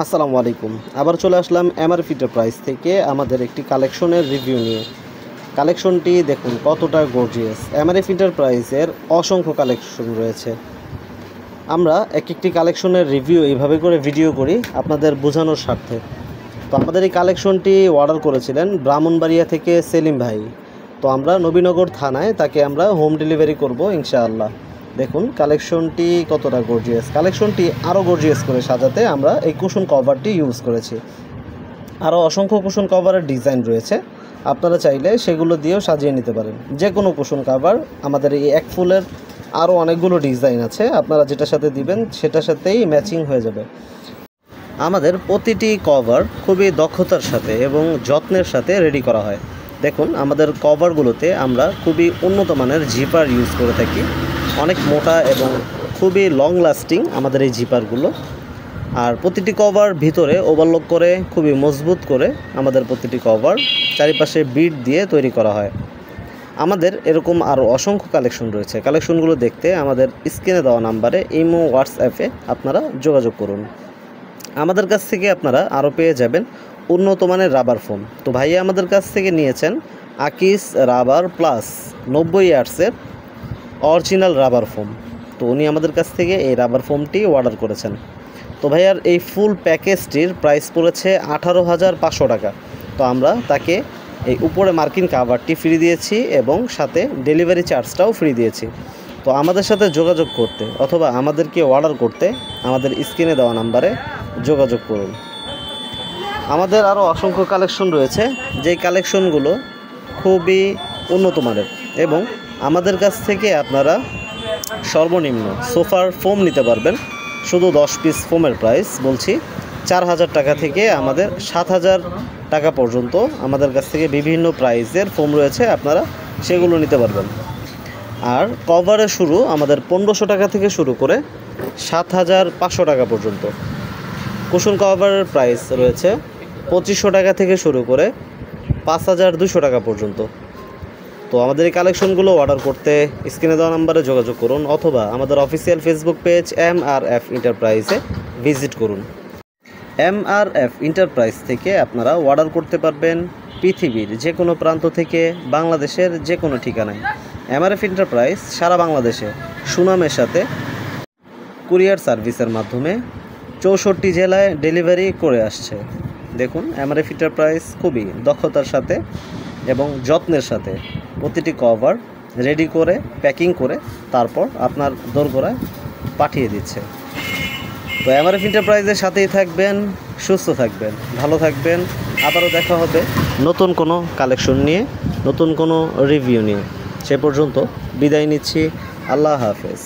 আসসালামু আলাইকুম। আবার চলে আসলাম এমআরপি এন্টারপ্রাইজ থেকে আমাদের একটি কালেকশনের রিভিউ নিয়ে। কালেকশনটি দেখুন কতটা গর্জিয়াস। এমআরপি এন্টারপ্রাইজের অসংখ্য কালেকশন রয়েছে। আমরা একটি কালেকশনের রিভিউ এইভাবে করে ভিডিও করি আপনাদের বোঝানোর স্বার্থে। তো আমাদের এই কালেকশনটি অর্ডার করেছিলেন ব্রাহ্মণবাড়িয়া থেকে সেলিম ভাই। তো আমরা নবীনগর থানায় তাকে আমরা হোম ডেলিভারি করব ইনশাআল্লাহ। দেখুন কালেকশনটি কতটা গর্জিয়াস। কালেকশনটি আরও গর্জিয়াস করে সাজাতে আমরা এই কুশন কভারটি ইউজ করেছি। আরও অসংখ্য কুশন কভারের ডিজাইন রয়েছে, আপনারা চাইলে সেগুলো দিয়েও সাজিয়ে নিতে পারেন। যে কোনো কুশন কভার আমাদের এই এক ফুলের আরও অনেকগুলো ডিজাইন আছে, আপনারা যেটার সাথে দিবেন সেটার সাথেই ম্যাচিং হয়ে যাবে। আমাদের প্রতিটি কভার খুবই দক্ষতার সাথে এবং যত্নের সাথে রেডি করা হয়। দেখুন আমাদের কভারগুলোতে আমরা খুবই উন্নত মানের জিপার ইউজ করে থাকি, অনেক মোটা এবং খুবই লং লাস্টিং আমাদের এই জিপারগুলো। আর প্রতিটি কভার ভিতরে ওভারলক করে খুবই মজবুত করে আমাদের প্রতিটি কভার চারিপাশে বিট দিয়ে তৈরি করা হয়। আমাদের এরকম আরও অসংখ্য কালেকশন রয়েছে। কালেকশনগুলো দেখতে আমাদের স্ক্রিনে দেওয়া নাম্বারে ইমো হোয়াটসঅ্যাপে আপনারা যোগাযোগ করুন। আমাদের কাছ থেকে আপনারা আরও পেয়ে যাবেন উন্নত মানের রাবার ফোম। তো ভাইয়া আমাদের কাছ থেকে নিয়েছেন আকিস রাবার প্লাস 90 ইয়ার্সের অরিজিনাল রাবার ফোম। তো উনি আমাদের কাছ থেকে এই রাবার ফোমটি অর্ডার করেছেন। তো ভাইয়ার এই ফুল প্যাকেজটির প্রাইস পড়েছে 18,500 টাকা। তো আমরা তাকে এই উপরে মার্কিন কাভারটি ফ্রি দিয়েছি এবং সাথে ডেলিভারি চার্জটাও ফ্রি দিয়েছি। তো আমাদের সাথে যোগাযোগ করতে অথবা আমাদেরকে অর্ডার করতে আমাদের স্ক্রিনে দেওয়া নাম্বারে যোগাযোগ করুন। আমাদের আরও অসংখ্য কালেকশন রয়েছে, যেই কালেকশনগুলো খুবই উন্নত মানের এবং আমাদের কাছ থেকে আপনারা সর্বনিম্ন সোফার ফোম নিতে পারবেন। শুধু 10 পিস ফোমের প্রাইস বলছি 4,000 টাকা থেকে আমাদের 7,000 টাকা পর্যন্ত আমাদের কাছ থেকে বিভিন্ন প্রাইসের ফোম রয়েছে, আপনারা সেগুলো নিতে পারবেন। আর কভারে শুরু আমাদের 1500 টাকা থেকে শুরু করে 7,500 টাকা পর্যন্ত। কুশন কভারের প্রাইস রয়েছে 2500 টাকা থেকে শুরু করে 5,200 টাকা পর্যন্ত। তো আমাদের এই কালেকশনগুলো অর্ডার করতে স্ক্রিনে দেওয়া নাম্বারে যোগাযোগ করুন অথবা আমাদের অফিসিয়াল ফেসবুক পেজ এমআরএফ এন্টারপ্রাইজে ভিজিট করুন। এমআরএফ এন্টারপ্রাইজ থেকে আপনারা অর্ডার করতে পারবেন পৃথিবীর যে কোনো প্রান্ত থেকে, বাংলাদেশের যে কোনো ঠিকানায়। এমআরএফ এন্টারপ্রাইজ সারা বাংলাদেশে সুনামের সাথে কুরিয়ার সার্ভিসের মাধ্যমে 64 জেলায় ডেলিভারি করে আসছে। দেখুন এমআরএফ এন্টারপ্রাইজ খুবই দক্ষতার সাথে এবং যত্নের সাথে প্রতিটি কভার রেডি করে প্যাকিং করে তারপর আপনার দোরগোড়ায় পাঠিয়ে দিচ্ছে। তো এমআরএফ এন্টারপ্রাইজের সাথেই থাকবেন, সুস্থ থাকবেন, ভালো থাকবেন। আবারও দেখা হবে নতুন কোনো কালেকশন নিয়ে, নতুন কোনো রিভিউ নিয়ে। সে পর্যন্ত বিদায় নিচ্ছি। আল্লাহ হাফেজ।